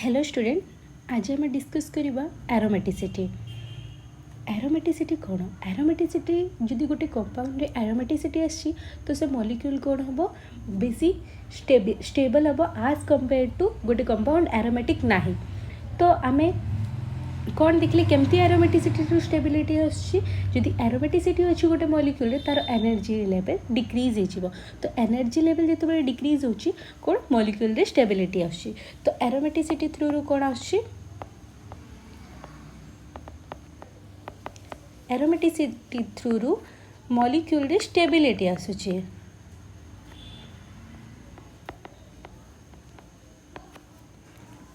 Hello student, आज आम discuss करवा एरोमेटिसिटी। एरोमेटिसिटी कौन? एरोमेटिसिटी जदि गोटे कंपाउंड एरोमेटिसिटी आसी तो से मॉलिक्यूल कौन हम बेसी स्टेबल हम आज कंपेयर टू गोटे कंपाउंड एरोमेटिक नाही। तो आम कौन देखले केमती एरोमेटिसिटी स्टेबिलिटी आदि एरोमेटिसिटी अच्छी गोटे मॉलिक्यूल तार एनर्जी लेवल डिक्रीज हो। तो एनर्जी लेवल जो डिक्रीज हो कौन मॉलिक्यूल स्टेबिलिटी आसुची। तो एरोमेटिसिटी थ्रू कौन आसुची? एरोमेटिसिटी थ्रू मॉलिक्यूल स्टेबिलिटी आसुची।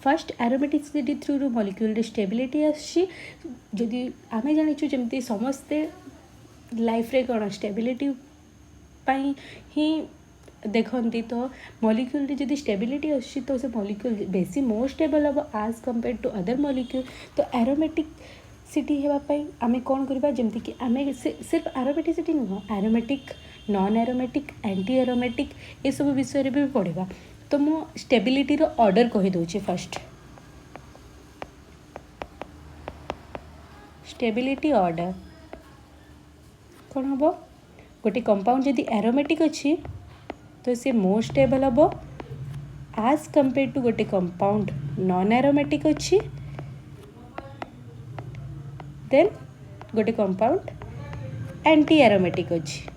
First aromaticity through molecule stability आदि आम जाचु जमी समस्ते लाइफ रे कौन स्टेबिलिटी ही देखती। तो मॉलिक्यूल जदि स्टेबिलिटी आसुची तो से मॉलिक्यूल बेसी मोर स्टेबल हम आज कंपेयर टू अदर मॉलिक्यूल। तो एरोमेटिसिटी होगापाई आम कौन करवा जमती कि आम सिर्फ एरोमेटिसिटी नुह aromatic non aromatic anti aromatic ये सब विषय भी पढ़ा। तो मु स्टेबिलिटी रो ऑर्डर कही दूची। फर्स्ट स्टेबिलिटी ऑर्डर कौन हम गोटे कंपाउंड जदि एरोमेटिक अच्छी तो सी मोर स्टेबल हम आज कंपेयर टू गोटे कंपाउंड नॉन एरोमेटिक अच्छी देन गोटे कंपाउंड एंटी एरोमेटिक अच्छी।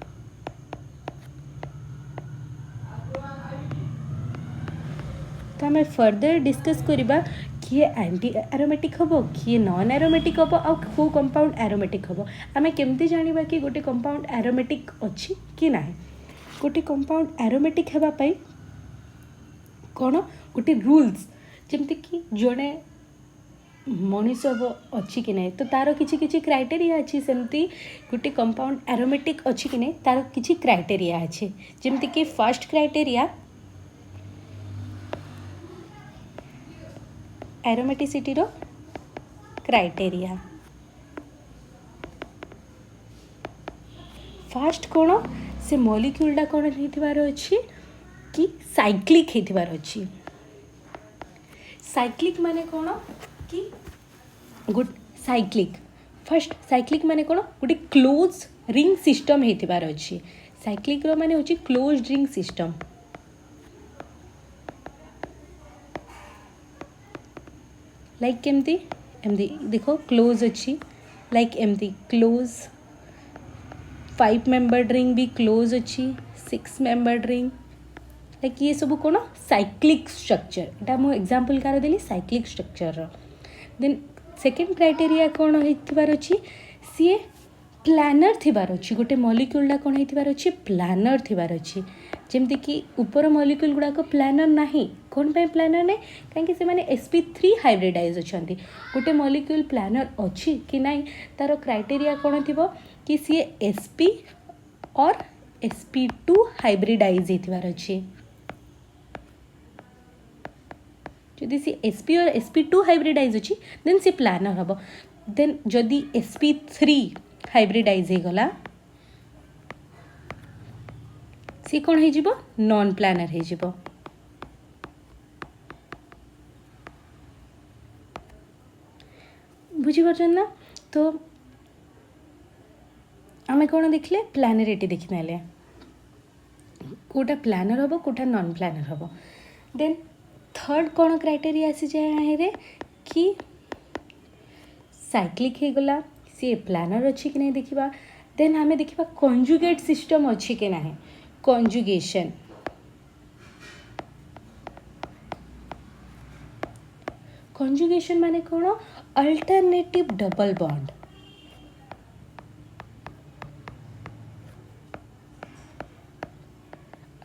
तो आम फर्दर डिस्कस करवा किए एंटी एरोमेटिक हम किए नॉन एरोमेटिक हम आउ को कंपाउंड एरोमेटिक हम। आम केमती जानिबा कि गोटे कंपाउंड एरोमेटिक अच्छी कि ना। गोटे कंपाउंड एरोमेटिक होगापाई कौन गोटे रूल्स जमती कि जड़े मनीष अच्छी कि नहीं तो तार किसी क्राइटेरिया अच्छी। सेमती गोटे कंपाउंड एरोमेटिक अच्छी कि नहीं तार किसी क्राइटेरिया अच्छी। जमती कि फर्स्ट क्राइटेरिया एरोमेटिसिटी रो क्राइटेरिया। फर्स्ट कौन से मॉलिक्यूलटा कौन होइथिबार अच्छी कि साइक्लिक होइथिबार अच्छी। साइक्लिक माने कौन कि गुड साइक्लिक फर्स्ट साइक्लिक माने कौन गोटे क्लोज रिंग सिस्टम होइथिबार अच्छी। साइक्लिक रो माने होची क्लोज रिंग सिस्टम। लाइक केमती एमती देखो क्लोज अच्छी लाइक एमती क्लोज 5 मेंबर रिंग भी क्लोज अच्छी 6 मेंबर रिंग लाइक ये सब कौन साइक्लिक स्ट्रक्चर। एटा मु एग्जांपल कार देली cyclic structure. Then second criteria कौन होइथिबार अच्छी सी प्लानर थिबार अच्छी। गोटे मॉलिक्यूलटा कौन होइथिबार अच्छी प्लानर थिबार अच्छी। जमती कि ऊपर मॉलिक्यूल गुड़ाक प्लानर नाही कौन पे प्लानर नहीं कहीं से माने sp3 हाइब्रिडाइज अच्छा। गोटे मॉलिक्यूल प्लानर अच्छी कि नहीं तार क्राइटेरिया कौन थी कि सी sp और sp2 हाइब्रिडाइज होइथिबार अच्छी। जदि सी sp और sp2 हाइब्रिडाइज अच्छी देन सी प्लानर हम। देन जदि sp3 हाइब्रिडाइज हो गला सी कौन हो नॉन प्लानर हो। बुझीपार ना। तो आम कौन देखले प्लानरिटी देखने कोटा प्लानर हम कोटा नॉन प्लानर हम। देन थर्ड कौन क्राइटेरिया आसी जाए रे कि साइक्लिक हो गला सी प्लानर अच्छी कि नहीं देखा। देन आम देखा कंजुगेट सिस्टम अच्छी कि नहीं। कंजुगेशन कंजुगेशन माने कौन alternative double bond.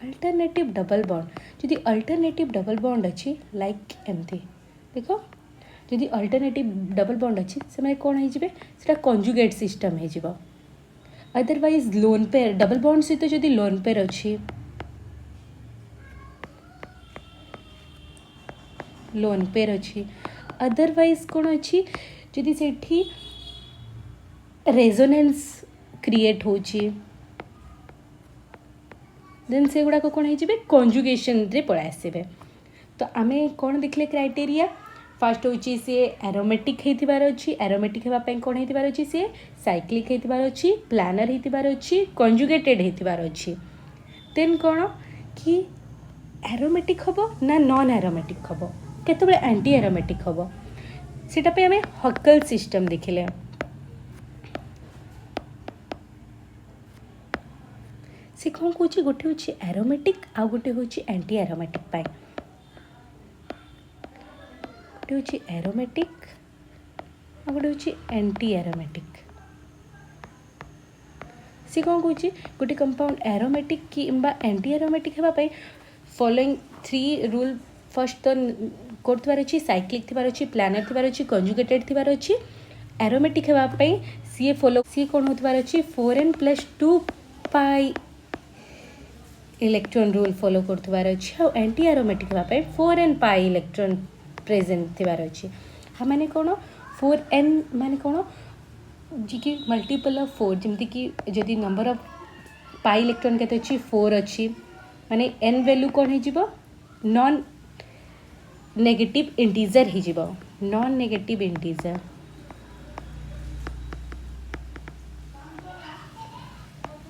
Alternative double bond जदि अल्टरनेटिव डबल बॉन्ड अच्छी लाइक एमती देखो जदि अल्टरनेटिव डबल बॉन्ड अच्छी से कौन हो कंजुगेट सिस्टम हो। Otherwise lone pair double bond सहित जदि लोन पेयर अच्छी लोन पेयर अच्छी अदरवाइज कौन अच्छी जदि सेठी रेजोनेंस क्रिएट होची देन से गुड़ाक कौन हो कंजुगेशन रे पळा आसीबे। तो आमे कौन देखले क्राइटेरिया फास्ट हूँ सी एरोमेटिक होइथिबार अछि एरोमेटिक हेबा पई कोन होइथिबार अछि सी साइक्लिक होइथिबार अछि प्लानर होइथिबार अछि कंजुगेटेड होइथिबार अछि देन कोन कि एरोमेटिक हबो ना नॉन एरोमेटिक हबो केतबे एंटी एरोमेटिक हबो सेटा पे हमें हकल सिस्टम देखिले से कौन कौन गोटे हूँ एरोमेटिक आउ गोटे हूँ एंटी एरोमेटिक पाए गोटे हूँ एरोमेटिक आ गोटे हूँ एंटी एरोमेटिक सी कौन कौन गोटे कंपाउंड एरोमेटिक कि एंटी एरोमेटिक होगापाई फॉलोइंग 3 रूल फर्स्ट तो करथिबार अछि साइक्लिक थिबार अछि प्लानर थिबार अछि कंजुगेटेड थिबार अछि एरोमेटिक होगापाई सी फॉलो सी कौन होथिबार अछि 4n+2 pi electron rule follow करथिबार अछि आ एंटी एरोमेटिक होगापाई 4n पाई इलेक्ट्रॉन प्रेजेंट थिबार अछि हम माने कोन 4n माने कोन जी कि मल्टीपल ऑफ 4 जमती कि जदि नंबर ऑफ पाई इलेक्ट्रॉन केते अछि 4 अछि माने n वैल्यू कोन हे जिवो नॉन नेगेटिव इंटीजर ही जिवो नॉन नेगेटिव इंटीजर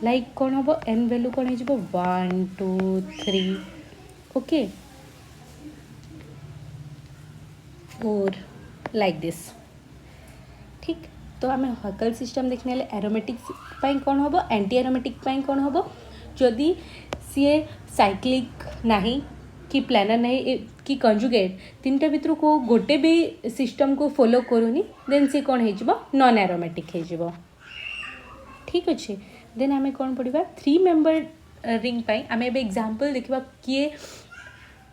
लाइक कौन हम n वैल्यू कौन हो 1 2 3 ओके 4 लाइक दिस ठीक तो आम हकल सिस्टम देखने एरोमेटिक कौन हम एंटी एरोमेटिक कौन हम जदि सी साइक्लिक नहीं कि प्लानर नहीं कि कंजुगेट तीन भितर को गोटे भी सिस्टम को फॉलो करूनी देन सी कौन हो नॉन एरोमेटिक हो ठीक अच्छे देन आम कौन पढ़ा 3 मेंबर रिंग आम ए एग्जांपल देखा किए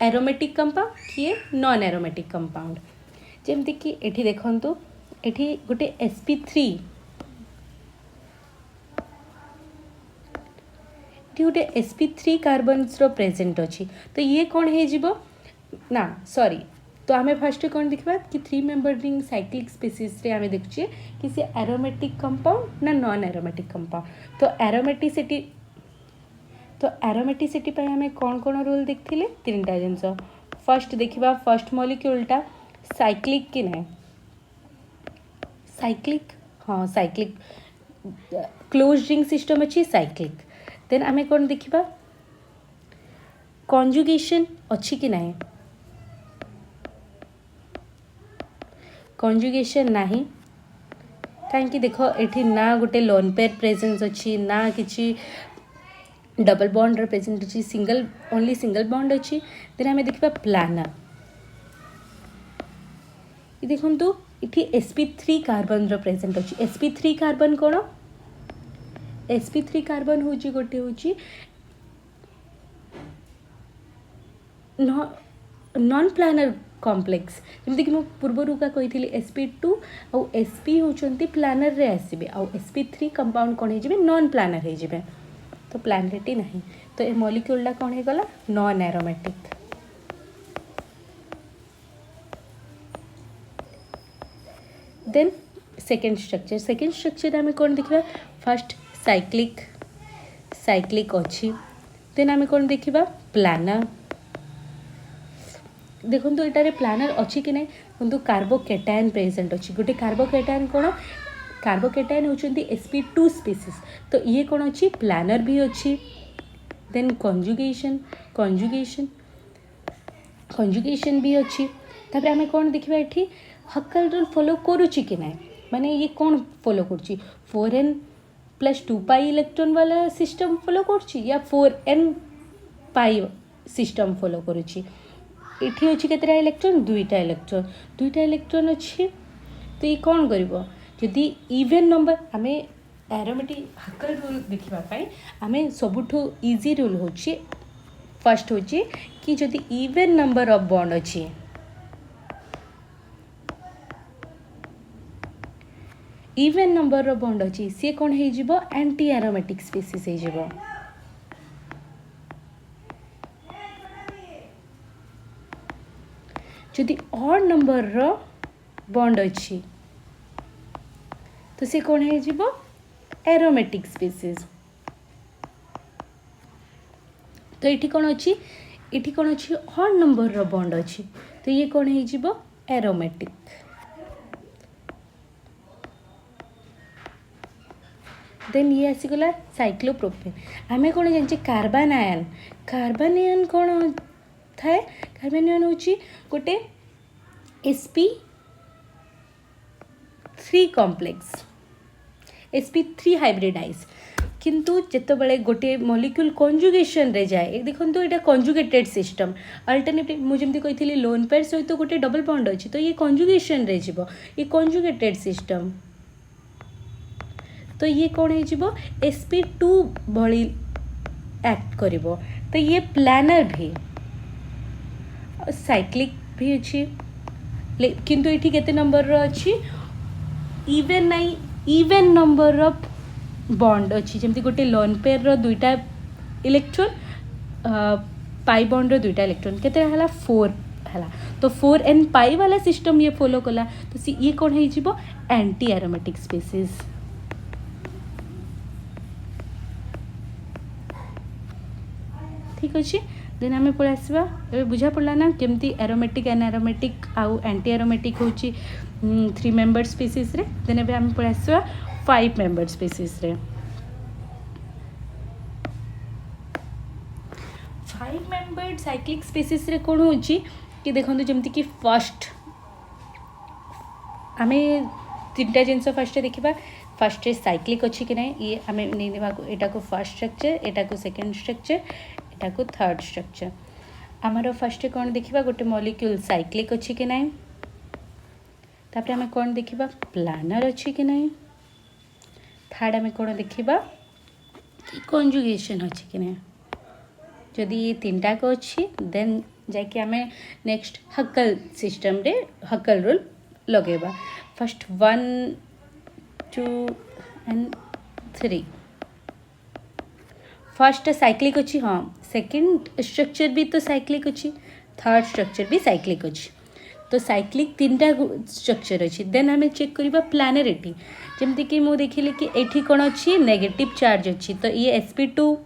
एरोमेटिक कंपाउंड किए नॉन एरोमेटिक कंपाउंड जमती कि एठी देखंतु एठी गोटे sp3 एठी गोटे sp3 कार्बन्स रो प्रेजेंट अछि तो ये कौन हे जिवो ना सॉरी तो आम फर्स्ट कौन देखा कि 3 मेंबर रिंग साइक्लिक स्पीसीज रे आम देखुचे कि से एरोमेटिक कंपाउंड ना नॉन एरोमेटिक कंपाउंड तो एरोमेटिसिटी पे आम कौन कौन रूल देखिले 3टा जिनस फर्स्ट देखा फर्स्ट मॉलिक्यूलटा साइक्लिक कि नहीं साइक्लिक हाँ साइक्लिक क्लोज रिंग सिस्टम अच्छी साइक्लिक देन आम कौन देखा कंजुगेशन अच्छी कि नहीं कंजुगेशन नहीं कहीं देख ये ना गोटे लोन पेयर प्रेजेंस अच्छी ना कि डबल बॉन्ड प्रेजेंट अच्छी सिंगल ओनली सिंगल बॉन्ड अच्छी देन आम देखा प्लानर देखु ये sp3 कार्बन प्रेजेंट अच्छी sp3 कार्बन कौन sp3 कार्बन हूँ गोटे हूँ नॉन प्लानर कॉम्प्लेक्स जमीक कि पूर्वर का कही sp2 आउ sp होती प्लानर रे आसबे आउ sp3 कंपाउंड कौन हो नॉन प्लानर हो तो प्लानरिटी नहीं तो ये मॉलिक्यूलटा कौन हो गला non aromatic then second structure आम कौन देखा फर्स्ट साइक्लिक अच्छी देन आम कौन देखा प्लानर देखो ये प्लानर अच्छी कि नहीं देखो कार्बोकेटायन प्रेजेंट अच्छी गोटे कार्बोकेटायन कौन कार्बोकेटायन होती sp2 स्पीसीज तो ये कौन अच्छी प्लानर भी अच्छी देन कंजुगेशन भी अच्छी तापर आम कौन देखा ये हक्कल रूल फॉलो करुच्ची कि नहीं माने ये कौन फॉलो करुच्ची 4n+2 पाई इलेक्ट्रॉन वाला सिस्टम फॉलो करुच्ची या 4n पाई सिस्टम फॉलो करुच्ची इठी अच्छी केतटा इलेक्ट्रॉन दुईटा इलेक्ट्रॉन अच्छी तो ये कौन करिवो जदि इवेन नंबर आम एरोमेटिक हक्कल रूल देखापी आम सबुठू इजी रूल होची फर्स्ट होची कि जदि इवेन नंबर ऑफ बॉन्ड अच्छी इवेन नंबर रो बॉन्ड अच्छी सी कौन हो एंटी एरोमेटिक स्पीसीज हो जदि ऑड नंबर रो बॉन्ड अच्छी तो सी कौन हो एरोमेटिक स्पीसीज तो ये कौन अच्छी ऑड नंबर रो बॉन्ड अच्छी तो ये कौन हो एरोमेटिक। देन ये आसीगला साइक्लोप्रोपेन। आम कौन जानी कार्बन आयन। कार्बन आयन कौन थाए? कार्बन आयन हूँ गोटे sp3 कॉम्प्लेक्स, sp3 हाइब्रिडाइज। किंतु जितेबाला गोटे मॉलिक्यूल कंजुगेशन रे जाए, देखो ये कंजुगेटेड सिस्टम। अल्टरनेटिव मुझे कही लोन पेयर सहित गोटे डबल बॉन्ड अच्छी, तो ये कंजुगेशन रे जीवो, ये कंजुगेटेड सिस्टम। तो ये कौन हो sp2 भली एक्ट करिवो। तो ये प्लानर भी साइक्लिक भी अच्छी, किंतु ये केते नंबर रो अच्छी? इवेन नाई, इवेन नंबर ऑफ बॉन्ड अच्छी। जमती गोटे लोन पेयर रो दुईटा इलेक्ट्रॉन, पाई बॉन्ड रो दुईटा इलेक्ट्रॉन, केते हला 4 हला। तो 4 एंड पाई वाला सिस्टम ये फॉलो कला। तो ये कौन हो जीवो? Anti aromatic species. ठीक अच्छे। देन आम पड़े आसवा, ए बुझा पड़ा ना केमती एरोमेटिक एनारोमेटिक आउ एंटी एरोमेटिक होची 3 मेंबर स्पीसीज रे। देन ए आम पड़े आसवा 5 मेंबर स्पीसीज रे। 5 मेंबर साइक्लिक स्पीसीज रे कौन होची कि देखंतु जमती कि फर्स्ट आम 3टा जिनस फर्स्ट देखा। फर्स्ट साइक्लिक अच्छी कि नहीं, ये आम नहीं एटा को फर्स्ट स्ट्रक्चर, एटा को सेकंड स्ट्रक्चर, एटा को थर्ड स्ट्रक्चर। आमर फर्स्ट कौन देखा? गोटे मॉलिक्यूल साइक्लिक अच्छी कि नहीं। तापर आम कौन देखा? प्लानर अच्छी कि नहीं। थर्ड आम कौन देखा? कि कंजुगेशन अच्छी कि नहीं। जदि ये 3टा को अच्छी, देन जाकि आम नेक्स्ट हक्कल सिस्टम रे हक्कल रूल लगेबा। First 1 2 and 3। फर्स्ट साइक्लिक अच्छी, हाँ। सेकंड स्ट्रक्चर भी तो साइक्लिक अच्छी, थर्ड स्ट्रक्चर भी साइक्लिक अच्छी। तो साइक्लिक 3टा स्ट्रक्चर अच्छी। देन आम चेक करवा प्लानेरिटी। जमती कि मुझे देखिली कि एठी कौन अच्छी? नेगेटिव चार्ज अच्छी। तो ये sp2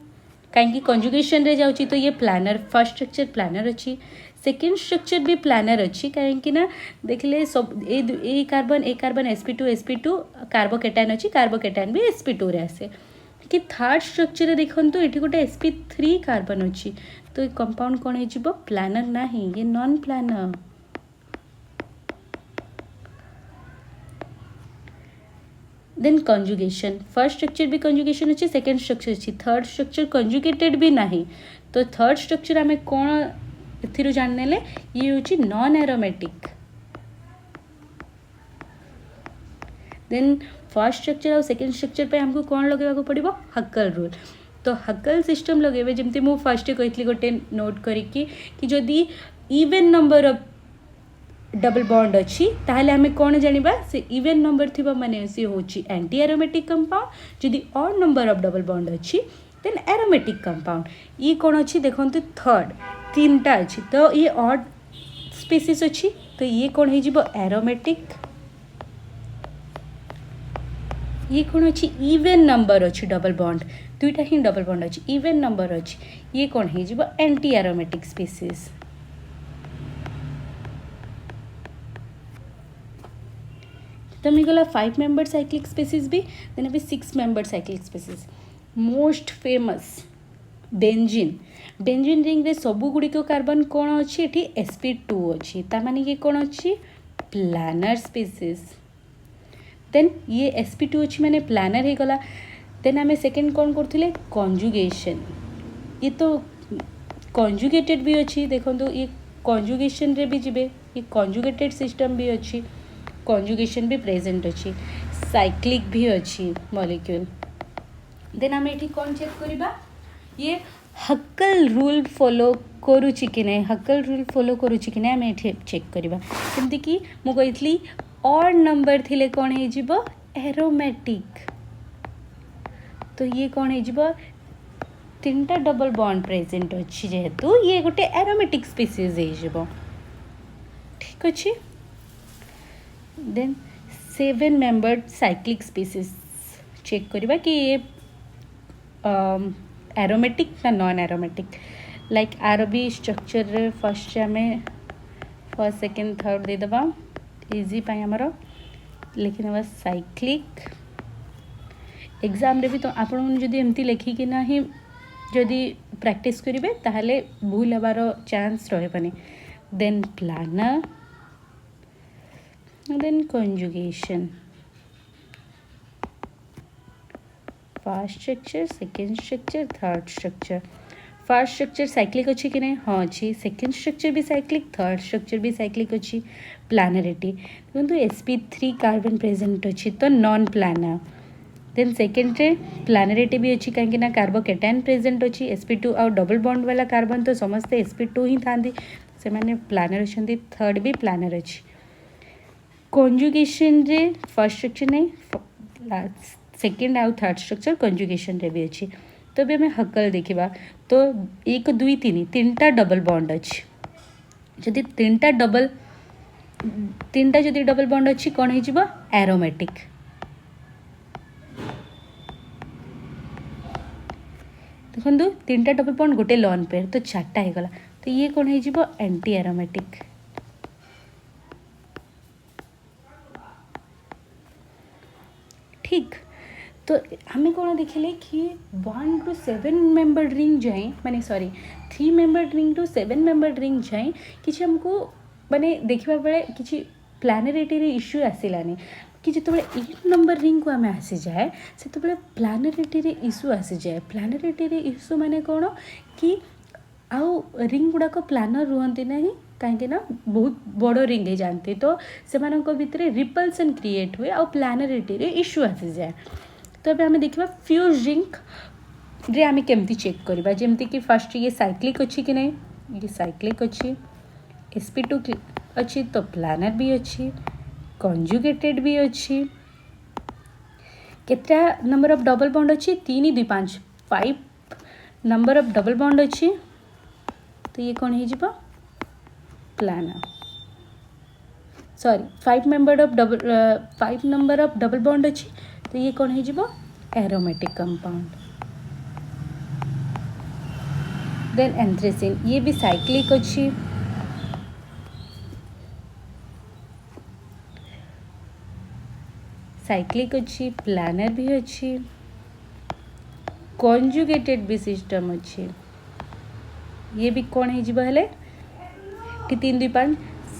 कहीं कंजुगेशन रे जाउची, तो ये प्लानर, फर्स्ट स्ट्रक्चर प्लानर अच्छी, सेकेंड स्ट्रक्चर भी प्लानर अच्छी। कहीं ना देखले सब ए कार्बन sp2 कार्बोकेटायन अच्छी, कार्बोकेटायन भी sp2 रे आसे। कि थर्ड स्ट्रक्चर देखो तो ये गोटे sp3 कार्बन अच्छी। तो ये कंपाउंड कौन हो? प्लानर ना, ये non planar. Then conjugation, first structure भी कंजुगेशन अच्छी, सेकेंड स्ट्रक्चर अच्छी, थर्ड स्ट्रक्चर कंजुगेटेड भी नहीं। तो थर्ड स्ट्रक्चर आम कौन ए जाने ये हूँ non aromatic. Then first structure और सेकेंड स्ट्रक्चर पे हमको कौन लगे पड़ो? Huckel rule. तो हक्कल सिस्टम लगे जमती मुझे फर्स्ट कही गोटे नोट करी कि जदि even number of double bond अच्छी, ताहले हमें कौन जानिबा? से इवेन नंबर थिबा माने से होची एंटी एरोमेटिक कंपाउंड। जदि odd number of double bond अच्छी, देन एरोमेटिक कंपाउंड। ये कौन अच्छी? देखो थर्ड 3टा अच्छी, तो ये ऑड स्पीसीज अच्छी। तो ये कौन हो जीवो? एरोमेटिक। ये कौन अच्छी? इवेन नंबर अच्छी डबल बॉन्ड, 2टा ही डबल बॉन्ड अच्छी, इवेन नंबर अच्छी। ये कौन हो जीवो? Anti aromatic species. तो मैं गला 5 मेंबर साइक्लिक स्पीसीज भी। देन अभी 6 member cyclic species. Most famous benzene. Benzene ring रे सबु गुड़िक कार्बन कौन अच्छी? एठी sp2 अच्छी। ता माने ये कौन अच्छी? Planner species. देन ये sp2 अच्छी माने प्लानर हो गला। देन आम सेकेंड कौन करथिले? कंजुगेशन। ये तो कंजुगेटेड भी अच्छी। देखो तो ये कंजुगेशन रे भी जिबे, ये कंजुगेटेड सिस्टम भी अच्छी, कंजुगेशन भी प्रेजेंट अच्छी, साइक्लिक भी अच्छी मॉलिक्यूल। देन आम ये कौन चेक करवा? ये हक्कल रूल फॉलो करुच्ची कि नहीं, हक्कल रूल फॉलो करुच्ची कि नहीं आम ये चेक करवा। जमती कि मुझे कही ऑड नंबर थिले कौन हो जीवो? एरोमेटिक। तो ये कौन हो जीवो? 3टा डबल बॉन्ड प्रेजेंट अच्छी, जेहेतु ये गोटे एरोमेटिक स्पीसीज हो जीवो। ठीक अच्छे। Then 7 membered cyclic species check करवा कि ये एरोमेटिक ना नॉन एरोमेटिक। लाइक आर भी स्ट्रक्चर फर्स्ट आम फर्स्ट सेकेंड थर्ड देदेबा इजी पाई आमर लिखिदेबा साइक्लिक एग्जाम रे भी तो आपण जदि एमती लिखिकी ना ही जदि प्रैक्टिस करेंगे ताहले भूल हबार चांस रहबनी then planar then conjugation first structure second structure third structure first structure cyclic अच्छी कि नहीं हाँ अच्छी सेकेंड स्ट्रक्चर भी साइक्लिक थर्ड स्ट्रक्चर भी साइक्लिक अच्छी प्लानरिटी देखो sp3 कार्बन प्रेजेंट अच्छी तो नॉन प्लानर देन सेकेंड रे प्लानरिटी भी अच्छी कहीं ना कार्बोकेटाइन प्रेजेंट अच्छी sp2 आउ डबल बॉन्ड वाला कार्बन तो समस्ते sp2 ही था से माने प्लानर अच्छा थर्ड भी प्लानर अच्छी कंजुगेशन रे फर्स्ट स्ट्रक्चर नहीं सेकेंड आउ थर्ड स्ट्रक्चर कंजुगेशन रे भी अच्छी तो भी हमें हकल देखा तो 1 2 3 तीनटा डबल बॉन्ड अच्छी जदि तीनटा जदि डबल बॉन्ड अच्छी कौन हो एरोमेटिक देखो तीनटा डबल बॉन्ड गोटे लॉन पेयर तो 4टा हो गला तो ये कौन हो एंटी एरोमेटिक ठीक तो हमें कौन देखिले कि 1 to 7 मेंबर रिंग जाए माने sorry 3 member ring to 7 member ring जाए कि हमको माने देखा बेले कि प्लानरिटी इश्यू आसलानी कि जो 8 नंबर रिंग को आम आसी जाए से प्लानरिटी इश्यू आसी जाए प्लानरिटी इश्यू माने कौन कि आउ रिंग गुड़ाक प्लानर रुहंती नहीं कहीं ना बहुत बड़ रिंग हो जाती तो से भितर रिपल्सन क्रिएट हुए आउ प्लानरिटी इश्यू आसी जाए तो अभी आम देखा फ्यूज रिंग रे आम केमती चेक करवा जमती कि फर्स्ट ये साइक्लिक अच्छी कि नहीं ये साइक्लिक अच्छी sp2 अच्छी तो प्लानर भी अच्छी कंजुगेटेड भी अच्छी केतना नंबर ऑफ डबल बॉन्ड अच्छी 3 2 5 5 नंबर ऑफ डबल बॉन्ड अच्छी तो ये कौन हो planar sorry 5 number of double bond अच्छी तो ये कौन हो एरोमेटिक कंपाउंड देन एंथ्रेसिन ये भी साइक्लिक अच्छी प्लानर भी अच्छी कंजुगेटेड भी सिस्टम अच्छी ये भी कौन हो कि 3 2 5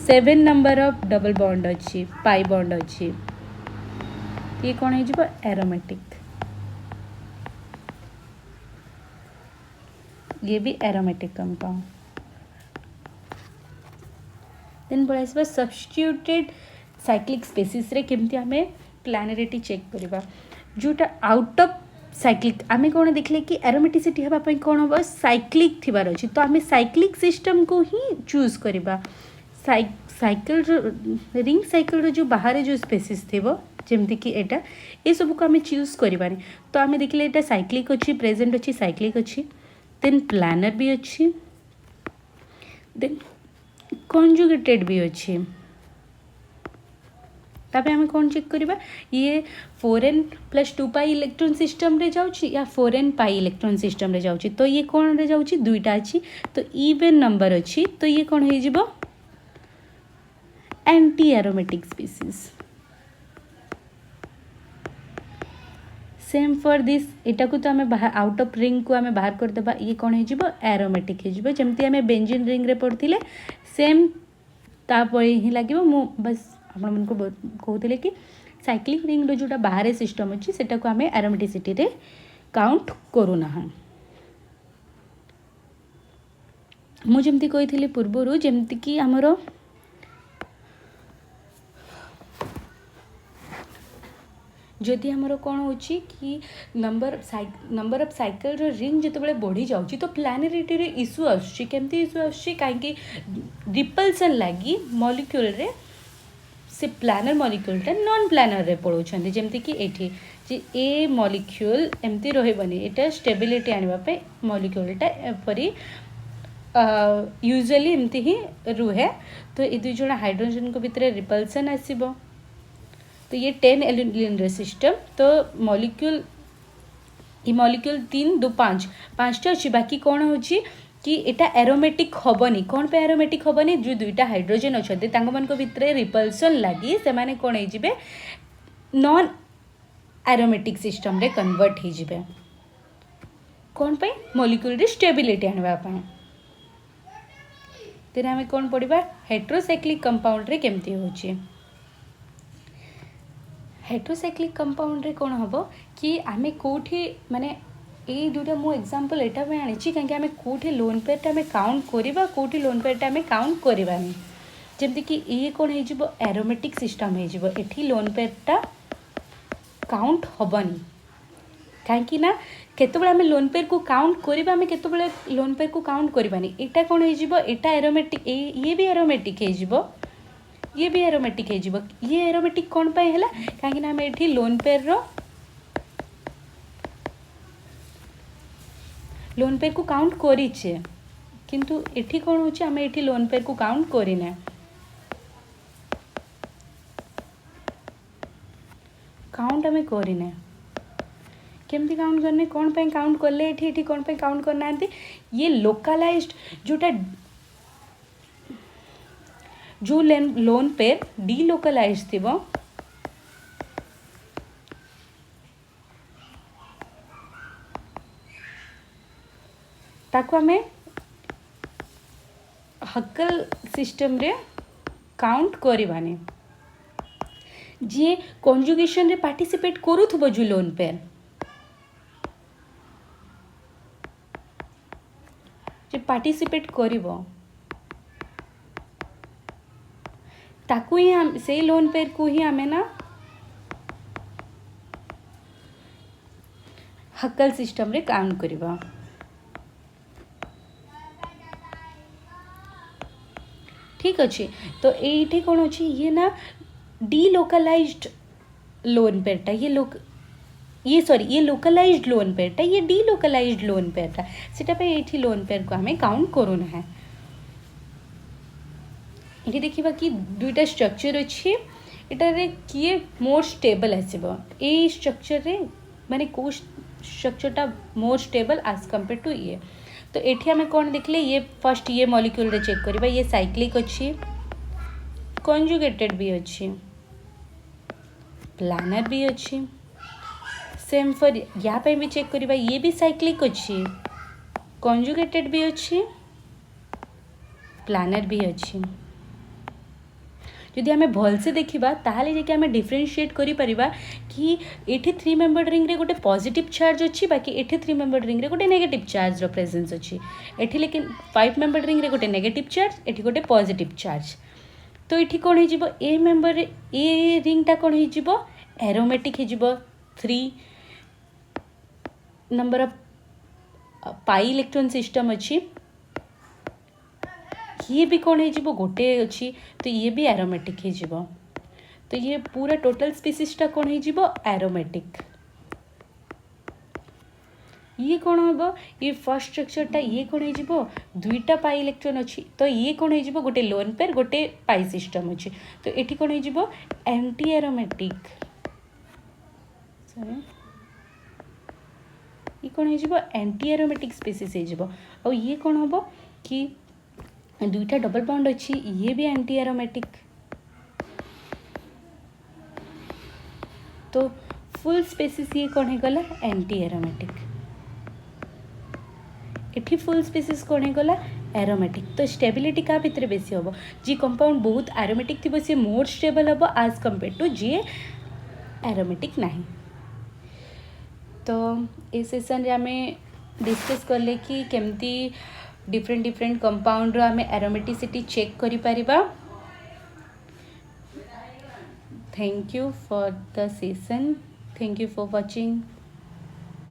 7 नंबर ऑफ डबल बॉन्ड अच्छी पाई बॉन्ड अच्छी ये कौन हो एरोमेटिक ये भी एरोमेटिक कंपाउंड देन पढ़ा सब्स्टिट्यूटेड साइक्लिक स्पेसीस रे केमती हमें प्लानरिटी चेक करवा जोटा आउट ऑफ साइक्लिक आम कौन देखले कि एरोमेटिसिटी हाँपाई कौन हम साइक्लिक थिबार अच्छी तो आम साइक्लिक सिस्टम को ही चूज करवा साइकिल रिंग साइकिल जो बाहर जो स्पेसीस थी जमती कि एटा ये सब को आम चूज करवानी तो आम देखले एटा साइक्लिक अच्छी प्रेजेंट अच्छी साइक्लिक अच्छी देन प्लानर भी अच्छी देन कंजुगेटेड भी अच्छी तापर आम कौन चेक करवा ये 4n + 2 पाई इलेक्ट्रॉन सिस्टम रे जाउची या 4n पाई इलेक्ट्रॉन सिस्टम रे जाउची तो ये कौन रे जाउची दुईटा अच्छी तो इवन नंबर अच्छी तो ये कौन हो जिवो anti aromatic species same for this एटा को तो आम आउट ऑफ रिंग को आम बाहर कर देबा ये कौन हो जिवो एरोमेटिक हो जिवो जमती आम बेंजीन रिंग रे पढ़थिले सेम तापर ही लागिवो मु बस आपण को कहते कि साइक्लिक रिंग जोटा बाहर सिस्टम अच्छी सेटा को आम एरोमेटिसिटी रे काउंट करूना मुझे कही पूर्वर जमती कि आमर जदि आमर कौन हो कि नंबर ऑफ साइकिल रिंग जिते बढ़ी जाऊँगी तो प्लानरिटी इश्यू आसमती इश्यू आसकि रिपल्सन लगी मॉलिक्यूल रे से प्लानर मॉलिक्यूलटा नॉन प्लानर रे पड़ोछंती जमती कि एठी जे ए मॉलिक्यूल एमती रहबनी एटा स्टेबिलिटी आनिबा पे मॉलिक्यूलटा एपरी यूजुअली एमती ही रुहे तो ए दुई जण हाइड्रोजन को भितर रिपल्सन आसीबो तो ये 10 एलिमेंट सिस्टम तो मॉलिक्यूल 3 2 5 5टा अच्छी बाकी कौन होची कि एटा एरोमेटिक हेनी कौन पे एरोमेटिक हेनी जो दुईटा हाइड्रोजेन अच्छा मान भितर रिपल्सन लगी से माने कौन हो नॉन एरोमेटिक सिस्टम रे कन्वर्ट हो जिवे कौन पे मॉलिक्यूल रे स्टेबिलिटी आनवा पाए तेरे हमें कौन पढ़ा हेट्रोसाइक्लिक कंपाउंड रे केमती होची हेट्रोसाइक्लिक कंपाउंड रे कौन हम कि आमे कोठी माने ये दुटा मु एग्जांपल एटा में आनी कहीं आमे कोठी लोन पेयर आमे काउंट करबा कोठी लोन पेयर आमे काउंट करबानी जेमती कि ये कौन हो एरोमेटिक सिस्टम हो एठी लोन पेयर काउंट हबनी कहीं ना केतबेले आमे लोन पेयर को काउंट करबा आमे केतबेले लोन पेयर को काउंट करबानी एटा कौन हो एटा एरोमेटिक ये भी एरोमेटिक हो ये भी एरोमेटिक हो ये एरोमेटिक कौन पाए है कहीं ना आमे एठी लोन पेयर को काउंट करिछे किंतु एठी कौन होची आमे एठी लोन पेयर को काउंट करिना काउंट आमे करिना केमती काउंट करने कौन पे काउंट करले एठी कौन पे काउंट करना ये लोकलाइज्ड जोटा जो लोन पेयर डीलोकलाइज थी ताको हमें हक्कल सिस्टम रे काउंट करबानी जी कंजुगेशन रे पार्टिसिपेट करूथबो जो लोन पेयर जे पार्टिसिपेट करिवो ताकू ही हम से लोन पेयर को ही हमें ना हक्कल सिस्टम रे काउंट करबा ठीक अच्छे तो ये कौन अच्छे ये ना डीलोकलाइज्ड लोन पेयरटा ये लोकलाइज्ड लोन पेयरटा ये डीलोकलाइज्ड लोन पेयरटा सेटा पे एठी लोन पेयर को हमें काउंट करूना है ये देखिबा कि दुईटा स्ट्रक्चर अच्छे एटारे किए मोर स्टेबल आसीबो ए स्ट्रक्चर रे माने को स्ट्रक्चरटा more stable as compare to ये तो एठी हमें कौन देखले ये फर्स्ट ये मॉलिक्यूल रे चेक करबा ये साइक्लिक अच्छी कंजुगेटेड भी अच्छी प्लानर भी अच्छी सेम फॉर या पे भी चेक करबा ये भी साइक्लिक अच्छी कंजुगेटेड भी अच्छी प्लानर भी अच्छी जदि आमे भल से देखिबा ताहाले जे कि आमे डिफरेंशिएट करि परिबा कि एठी 3 मेंबर रिंग रे गोटे पॉजिटिव चार्ज अच्छी बाकी एठी 3 मेंबर रिंग रे गोटे नेगेटिव चार्ज रो प्रेजेंस अच्छी एठी लेकिन 5 मेंबर रिंग रे गोटे नेगेटिव चार्ज एठी गोटे पॉजिटिव चार्ज तो एठी कोन हे जिवो ए मेंबर रे ए रिंग टा कोन हे जिवो एरोमेटिक हे जिवो 3 number of pi electron system अच्छी ये भी कौन हो गोटे अच्छी तो ये भी एरोमेटिक हो तो ये पूरा टोटल स्पीसीसटा कौन हो एरोमेटिक ये कौन हम ये फर्स्ट स्ट्रक्चरटा ये कौन हो दुईटा पाई इलेक्ट्रॉन अच्छी तो ये कौन हो गोटे लोन पेयर गोटे पाई सिस्टम अच्छी तो ये कौन हो एंटी एरोमेटिक ये कौन हो एंटी एरोमेटिक स्पीसीस हो ये कौन हम कि दुईटा डबल बॉन्ड अच्छी ये भी एंटी एरोमेटिक तो फुल स्पेसिस ये कौन होगला एंटी एरोमेटिक एठी फुल स्पेसिस कौन होगला एरोमेटिक तो स्टेबिलिटी का भितर बेसी हम जी कंपाउंड बहुत एरोमेटिक थी सी मोर स्टेबल हम एज कंपेयर टू जी एरोमेटिक नहीं तो ये सेशन रे आमे डिस्कस करले कि केमती डिफरेंट कंपाउंड रो आमे एरोमेटिसिटी चेक करि परिबा thank you for the session thank you for watching